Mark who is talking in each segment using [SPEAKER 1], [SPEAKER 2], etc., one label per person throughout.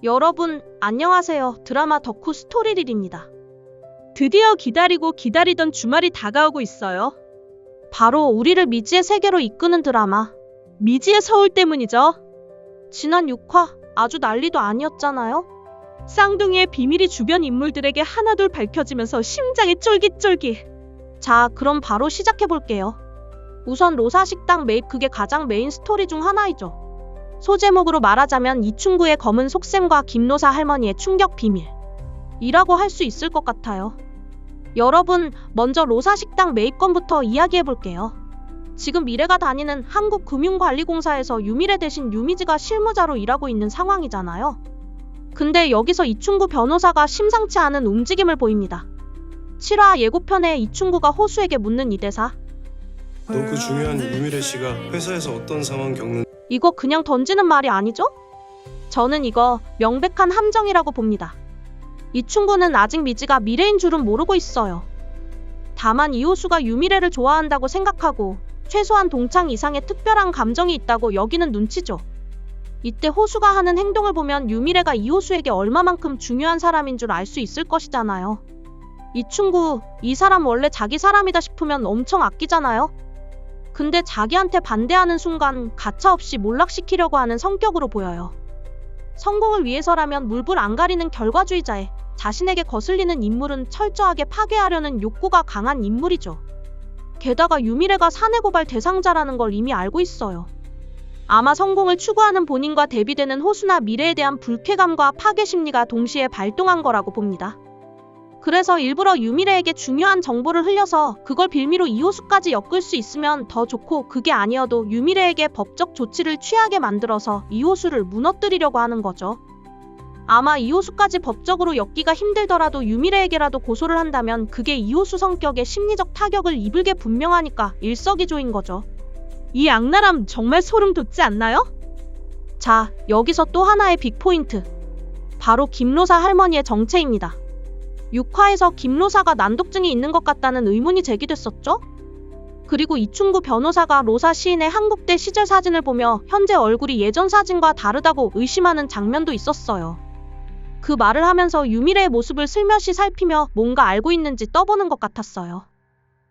[SPEAKER 1] 여러분, 안녕하세요. 드라마 덕후 스토리릴입니다.
[SPEAKER 2] 드디어 기다리고 기다리던 주말이 다가오고 있어요.
[SPEAKER 1] 바로 우리를 미지의 세계로 이끄는 드라마
[SPEAKER 2] 미지의 서울 때문이죠.
[SPEAKER 1] 지난 6화 아주 난리도 아니었잖아요?
[SPEAKER 2] 쌍둥이의 비밀이 주변 인물들에게 하나둘 밝혀지면서 심장이 쫄깃쫄깃.
[SPEAKER 1] 자, 그럼 바로 시작해볼게요. 우선 로사 식당 매입, 그게 가장 메인 스토리 중 하나이죠. 소제목으로 말하자면 이충구의 검은 속셈과 김로사 할머니의 충격 비밀이라고 할 수 있을 것 같아요. 여러분, 먼저 로사 식당 매입건부터 이야기해볼게요. 지금 미래가 다니는 한국금융관리공사에서 유미래 대신 유미지가 실무자로 일하고 있는 상황이잖아요. 근데 여기서 이충구 변호사가 심상치 않은 움직임을 보입니다. 7화 예고편에 이충구가 호수에게 묻는 이 대사.
[SPEAKER 3] 너 그 중요한 유미래 씨가 회사에서 어떤 상황 겪는
[SPEAKER 1] 이거 그냥 던지는 말이 아니죠? 저는 이거 명백한 함정이라고 봅니다. 이충구는 아직 미지가 미래인 줄은 모르고 있어요. 다만 이호수가 유미래를 좋아한다고 생각하고 최소한 동창 이상의 특별한 감정이 있다고 여기는 눈치죠. 이때 호수가 하는 행동을 보면 유미래가 이호수에게 얼마만큼 중요한 사람인 줄 알 수 있을 것이잖아요. 이충구, 이 사람 원래 자기 사람이다 싶으면 엄청 아끼잖아요? 근데 자기한테 반대하는 순간 가차없이 몰락시키려고 하는 성격으로 보여요. 성공을 위해서라면 물불 안 가리는 결과주의자에 자신에게 거슬리는 인물은 철저하게 파괴하려는 욕구가 강한 인물이죠. 게다가 유미래가 사내고발 대상자라는 걸 이미 알고 있어요. 아마 성공을 추구하는 본인과 대비되는 호수나 미래에 대한 불쾌감과 파괴 심리가 동시에 발동한 거라고 봅니다. 그래서 일부러 유미래에게 중요한 정보를 흘려서 그걸 빌미로 이호수까지 엮을 수 있으면 더 좋고, 그게 아니어도 유미래에게 법적 조치를 취하게 만들어서 이호수를 무너뜨리려고 하는 거죠. 아마 이호수까지 법적으로 엮기가 힘들더라도 유미래에게라도 고소를 한다면 그게 이호수 성격에 심리적 타격을 입을 게 분명하니까 일석이조인 거죠.
[SPEAKER 2] 이 악랄함 정말 소름 돋지 않나요?
[SPEAKER 1] 자, 여기서 또 하나의 빅포인트. 바로 김로사 할머니의 정체입니다. 6화에서 김로사가 난독증이 있는 것 같다는 의문이 제기됐었죠? 그리고 이충구 변호사가 로사 시인의 한국대 시절 사진을 보며 현재 얼굴이 예전 사진과 다르다고 의심하는 장면도 있었어요. 그 말을 하면서 유미래의 모습을 슬며시 살피며 뭔가 알고 있는지 떠보는 것 같았어요.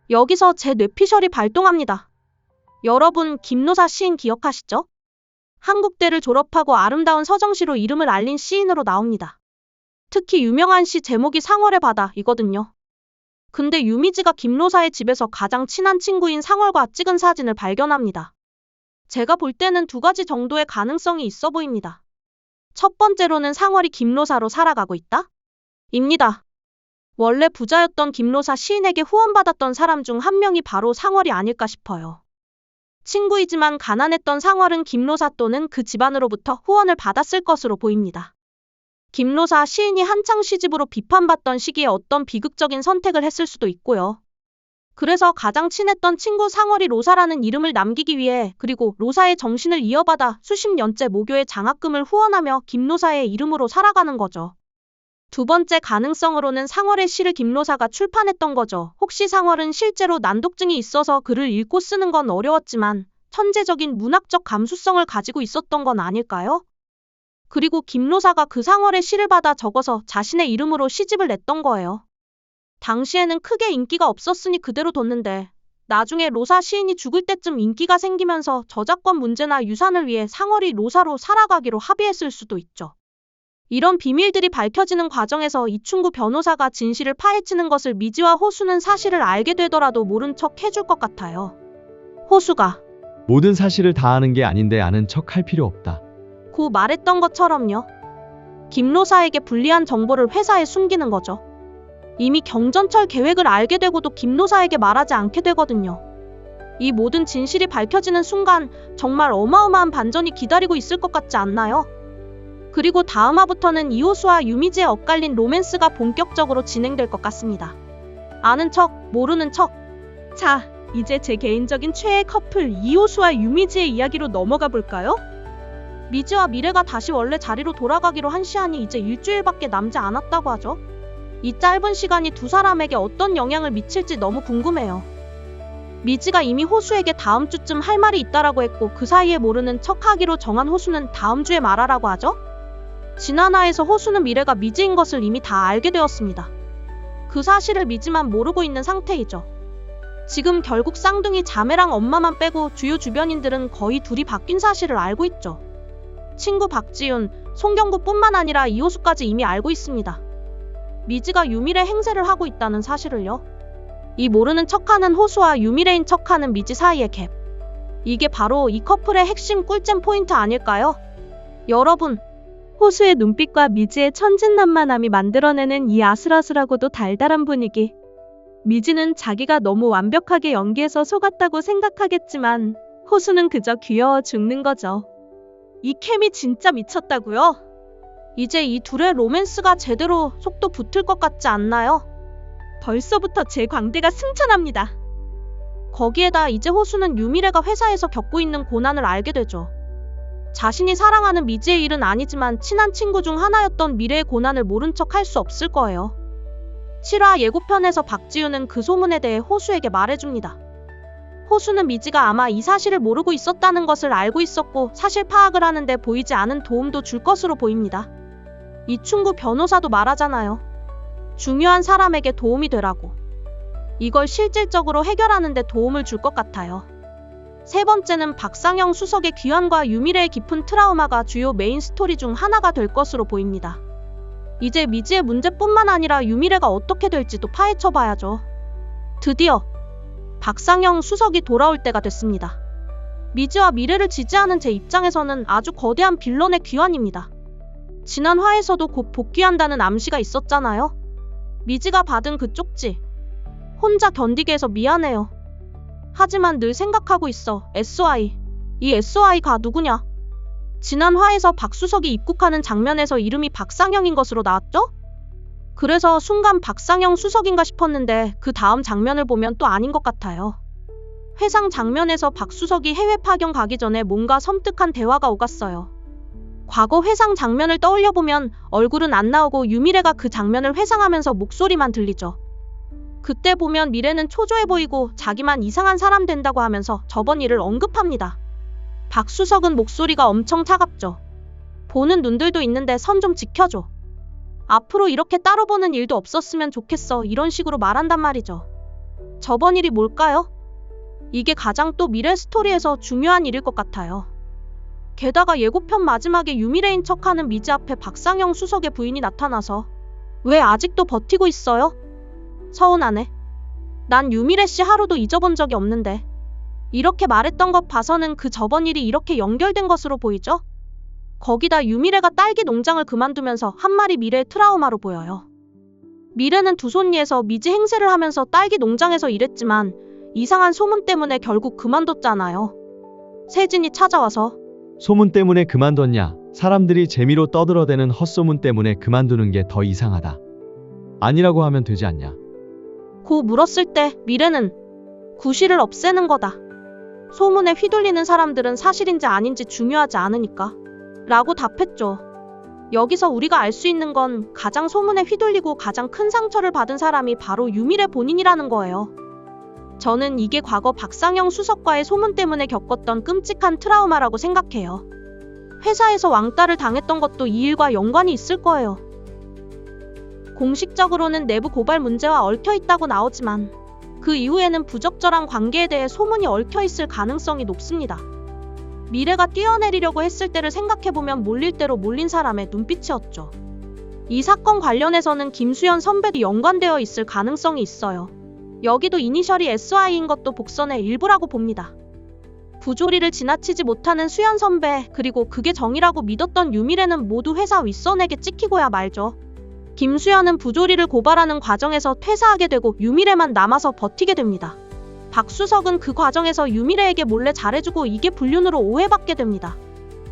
[SPEAKER 1] 여기서 제 뇌피셜이 발동합니다. 여러분, 김로사 시인 기억하시죠? 한국대를 졸업하고 아름다운 서정시로 이름을 알린 시인으로 나옵니다. 특히 유명한 시 제목이 상월의 바다이거든요. 근데 유미지가 김로사의 집에서 가장 친한 친구인 상월과 찍은 사진을 발견합니다. 제가 볼 때는 두 가지 정도의 가능성이 있어 보입니다. 첫 번째로는 상월이 김로사로 살아가고 있다? 입니다. 원래 부자였던 김로사 시인에게 후원받았던 사람 중 한 명이 바로 상월이 아닐까 싶어요. 친구이지만 가난했던 상월은 김로사 또는 그 집안으로부터 후원을 받았을 것으로 보입니다. 김로사 시인이 한창 시집으로 비판받던 시기에 어떤 비극적인 선택을 했을 수도 있고요. 그래서 가장 친했던 친구 상월이 로사라는 이름을 남기기 위해, 그리고 로사의 정신을 이어받아 수십 년째 모교의 장학금을 후원하며 김로사의 이름으로 살아가는 거죠. 두 번째 가능성으로는 상월의 시를 김로사가 출판했던 거죠. 혹시 상월은 실제로 난독증이 있어서 글을 읽고 쓰는 건 어려웠지만 천재적인 문학적 감수성을 가지고 있었던 건 아닐까요? 그리고 김로사가 그 상월의 시를 받아 적어서 자신의 이름으로 시집을 냈던 거예요. 당시에는 크게 인기가 없었으니 그대로 뒀는데 나중에 로사 시인이 죽을 때쯤 인기가 생기면서 저작권 문제나 유산을 위해 상월이 로사로 살아가기로 합의했을 수도 있죠. 이런 비밀들이 밝혀지는 과정에서 이충구 변호사가 진실을 파헤치는 것을 미지와 호수는 사실을 알게 되더라도 모른 척 해줄 것 같아요. 호수가
[SPEAKER 4] 모든 사실을 다 아는 게 아닌데 아는 척 할 필요 없다.
[SPEAKER 1] 고 말했던 것처럼요. 김로사에게 불리한 정보를 회사에 숨기는 거죠. 이미 경전철 계획을 알게 되고도 김로사에게 말하지 않게 되거든요. 이 모든 진실이 밝혀지는 순간 정말 어마어마한 반전이 기다리고 있을 것 같지 않나요? 그리고 다음 화부터는 이호수와 유미지의 엇갈린 로맨스가 본격적으로 진행될 것 같습니다. 아는 척, 모르는 척.
[SPEAKER 2] 자, 이제 제 개인적인 최애 커플 이호수와 유미지의 이야기로 넘어가 볼까요?
[SPEAKER 1] 미지와 미래가 다시 원래 자리로 돌아가기로 한 시한이 이제 일주일밖에 남지 않았다고 하죠. 이 짧은 시간이 두 사람에게 어떤 영향을 미칠지 너무 궁금해요. 미지가 이미 호수에게 다음 주쯤 할 말이 있다라고 했고 그 사이에 모르는 척하기로 정한 호수는 다음 주에 말하라고 하죠. 진화나에서 호수는 미래가 미지인 것을 이미 다 알게 되었습니다. 그 사실을 미지만 모르고 있는 상태이죠. 지금 결국 쌍둥이 자매랑 엄마만 빼고 주요 주변인들은 거의 둘이 바뀐 사실을 알고 있죠. 친구 박지윤, 송경구뿐만 아니라 이호수까지 이미 알고 있습니다. 미지가 유미래 행세를 하고 있다는 사실을요. 이 모르는 척하는 호수와 유미래인 척하는 미지 사이의 갭. 이게 바로 이 커플의 핵심 꿀잼 포인트 아닐까요? 여러분,
[SPEAKER 2] 호수의 눈빛과 미지의 천진난만함이 만들어내는 이 아슬아슬하고도 달달한 분위기. 미지는 자기가 너무 완벽하게 연기해서 속았다고 생각하겠지만 호수는 그저 귀여워 죽는 거죠. 이 케미 진짜 미쳤다고요?
[SPEAKER 1] 이제 이 둘의 로맨스가 제대로 속도 붙을 것 같지 않나요?
[SPEAKER 2] 벌써부터 제 광대가 승천합니다.
[SPEAKER 1] 거기에다 이제 호수는 유미래가 회사에서 겪고 있는 고난을 알게 되죠. 자신이 사랑하는 미지의 일은 아니지만 친한 친구 중 하나였던 미래의 고난을 모른 척 할 수 없을 거예요. 7화 예고편에서 박지윤은 그 소문에 대해 호수에게 말해줍니다. 호수는 미지가 아마 이 사실을 모르고 있었다는 것을 알고 있었고 사실 파악을 하는데 보이지 않은 도움도 줄 것으로 보입니다. 이충구 변호사도 말하잖아요. 중요한 사람에게 도움이 되라고. 이걸 실질적으로 해결하는데 도움을 줄 것 같아요. 세 번째는 박상영 수석의 귀환과 유미래의 깊은 트라우마가 주요 메인 스토리 중 하나가 될 것으로 보입니다. 이제 미지의 문제뿐만 아니라 유미래가 어떻게 될지도 파헤쳐봐야죠. 드디어 박상영 수석이 돌아올 때가 됐습니다. 미지와 미래를 지지하는 제 입장에서는 아주 거대한 빌런의 귀환입니다. 지난 화에서도 곧 복귀한다는 암시가 있었잖아요. 미지가 받은 그 쪽지. 혼자 견디게 해서 미안해요. 하지만 늘 생각하고 있어. SY. 이 SY가 누구냐? 지난 화에서 박수석이 입국하는 장면에서 이름이 박상영인 것으로 나왔죠? 그래서 순간 박상영 수석인가 싶었는데 그 다음 장면을 보면 또 아닌 것 같아요. 회상 장면에서 박수석이 해외 파견 가기 전에 뭔가 섬뜩한 대화가 오갔어요. 과거 회상 장면을 떠올려보면 얼굴은 안 나오고 유미래가 그 장면을 회상하면서 목소리만 들리죠. 그때 보면 미래는 초조해 보이고 자기만 이상한 사람 된다고 하면서 저번 일을 언급합니다. 박수석은 목소리가 엄청 차갑죠. 보는 눈들도 있는데 선 좀 지켜줘. 앞으로 이렇게 따로 보는 일도 없었으면 좋겠어. 이런 식으로 말한단 말이죠. 저번 일이 뭘까요? 이게 가장 또 미래 스토리에서 중요한 일일 것 같아요. 게다가 예고편 마지막에 유미래인 척하는 미지 앞에 박상영 수석의 부인이 나타나서 왜 아직도 버티고 있어요? 서운하네. 난 유미래 씨 하루도 잊어본 적이 없는데. 이렇게 말했던 것 봐서는 그 저번 일이 이렇게 연결된 것으로 보이죠? 거기다 유미래가 딸기 농장을 그만두면서 한 마리 미래의 트라우마로 보여요. 미래는 두손리에서 미지 행세를 하면서 딸기 농장에서 일했지만 이상한 소문 때문에 결국 그만뒀잖아요. 세진이 찾아와서
[SPEAKER 4] 소문 때문에 그만뒀냐? 사람들이 재미로 떠들어대는 헛소문 때문에 그만두는 게 더 이상하다. 아니라고 하면 되지 않냐?
[SPEAKER 1] 고 물었을 때 미래는 구실을 없애는 거다. 소문에 휘둘리는 사람들은 사실인지 아닌지 중요하지 않으니까. 라고 답했죠. 여기서 우리가 알 수 있는 건 가장 소문에 휘둘리고 가장 큰 상처를 받은 사람이 바로 유미래 본인이라는 거예요. 저는 이게 과거 박상영 수석과의 소문 때문에 겪었던 끔찍한 트라우마라고 생각해요. 회사에서 왕따를 당했던 것도 이 일과 연관이 있을 거예요. 공식적으로는 내부 고발 문제와 얽혀있다고 나오지만 그 이후에는 부적절한 관계에 대해 소문이 얽혀있을 가능성이 높습니다. 미래가 뛰어내리려고 했을 때를 생각해보면 몰릴 대로 몰린 사람의 눈빛이었죠. 이 사건 관련해서는 김수현 선배도 연관되어 있을 가능성이 있어요. 여기도 이니셜이 SY인 것도 복선의 일부라고 봅니다. 부조리를 지나치지 못하는 수현 선배, 그리고 그게 정이라고 믿었던 유미래는 모두 회사 윗선에게 찍히고야 말죠. 김수현은 부조리를 고발하는 과정에서 퇴사하게 되고 유미래만 남아서 버티게 됩니다. 박수석은 그 과정에서 유미래에게 몰래 잘해주고 이게 불륜으로 오해받게 됩니다.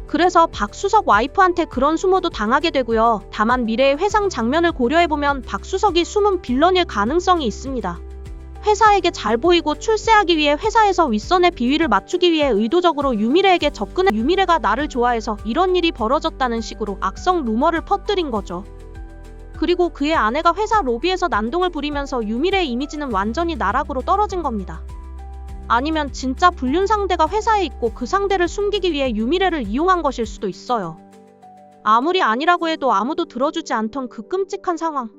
[SPEAKER 1] 그래서 박수석 와이프한테 그런 수모도 당하게 되고요. 다만 미래의 회상 장면을 고려해보면 박수석이 숨은 빌런일 가능성이 있습니다. 회사에게 잘 보이고 출세하기 위해 회사에서 윗선의 비위를 맞추기 위해 의도적으로 유미래에게 접근해 유미래가 나를 좋아해서 이런 일이 벌어졌다는 식으로 악성 루머를 퍼뜨린 거죠. 그리고 그의 아내가 회사 로비에서 난동을 부리면서 유미래의 이미지는 완전히 나락으로 떨어진 겁니다. 아니면 진짜 불륜 상대가 회사에 있고 그 상대를 숨기기 위해 유미래를 이용한 것일 수도 있어요. 아무리 아니라고 해도 아무도 들어주지 않던 그 끔찍한 상황.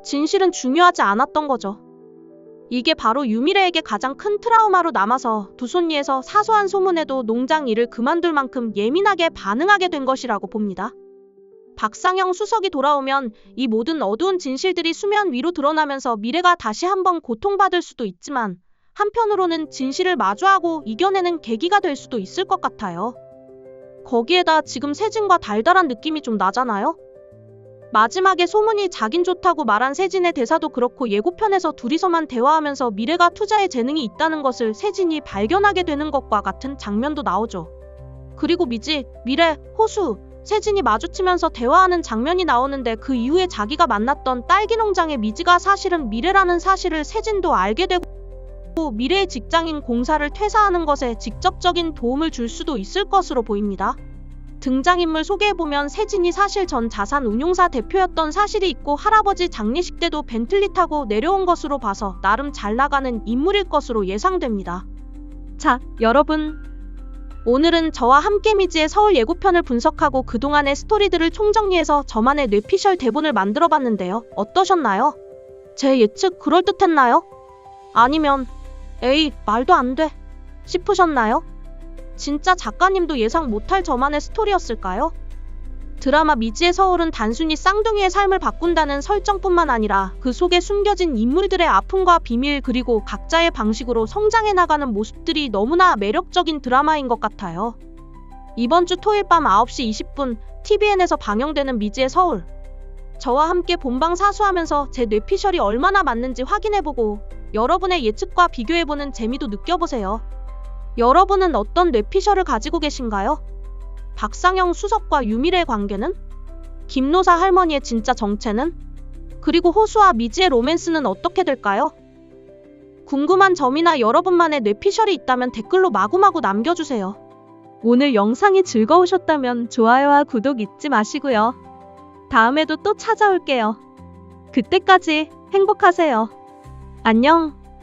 [SPEAKER 1] 진실은 중요하지 않았던 거죠. 이게 바로 유미래에게 가장 큰 트라우마로 남아서 두손리에서 사소한 소문에도 농장 일을 그만둘 만큼 예민하게 반응하게 된 것이라고 봅니다. 박상영 수석이 돌아오면 이 모든 어두운 진실들이 수면 위로 드러나면서 미래가 다시 한번 고통받을 수도 있지만 한편으로는 진실을 마주하고 이겨내는 계기가 될 수도 있을 것 같아요. 거기에다 지금 세진과 달달한 느낌이 좀 나잖아요? 마지막에 소문이 자긴 좋다고 말한 세진의 대사도 그렇고 예고편에서 둘이서만 대화하면서 미래가 투자에 재능이 있다는 것을 세진이 발견하게 되는 것과 같은 장면도 나오죠. 그리고 미지, 미래, 호수, 세진이 마주치면서 대화하는 장면이 나오는데 그 이후에 자기가 만났던 딸기 농장의 미지가 사실은 미래라는 사실을 세진도 알게 되고 미래의 직장인 공사를 퇴사하는 것에 직접적인 도움을 줄 수도 있을 것으로 보입니다. 등장인물 소개해보면 세진이 사실 전 자산운용사 대표였던 사실이 있고 할아버지 장례식 때도 벤틀리 타고 내려온 것으로 봐서 나름 잘 나가는 인물일 것으로 예상됩니다.
[SPEAKER 2] 자, 여러분.
[SPEAKER 1] 오늘은 저와 함께 미지의 서울 예고편을 분석하고 그동안의 스토리들을 총정리해서 저만의 뇌피셜 대본을 만들어봤는데요. 어떠셨나요? 제 예측 그럴듯했나요? 아니면 에이, 말도 안 돼 싶으셨나요? 진짜 작가님도 예상 못할 저만의 스토리였을까요? 드라마 미지의 서울은 단순히 쌍둥이의 삶을 바꾼다는 설정뿐만 아니라 그 속에 숨겨진 인물들의 아픔과 비밀 그리고 각자의 방식으로 성장해 나가는 모습들이 너무나 매력적인 드라마인 것 같아요. 이번 주 토요일 밤 9시 20분 TVN에서 방영되는 미지의 서울. 저와 함께 본방 사수하면서 제 뇌피셜이 얼마나 맞는지 확인해보고 여러분의 예측과 비교해보는 재미도 느껴보세요. 여러분은 어떤 뇌피셜을 가지고 계신가요? 박상영 수석과 유미래의 관계는? 김노사 할머니의 진짜 정체는? 그리고 호수와 미지의 로맨스는 어떻게 될까요? 궁금한 점이나 여러분만의 뇌피셜이 있다면 댓글로 마구마구 남겨주세요.
[SPEAKER 2] 오늘 영상이 즐거우셨다면 좋아요와 구독 잊지 마시고요. 다음에도 또 찾아올게요. 그때까지 행복하세요. 안녕.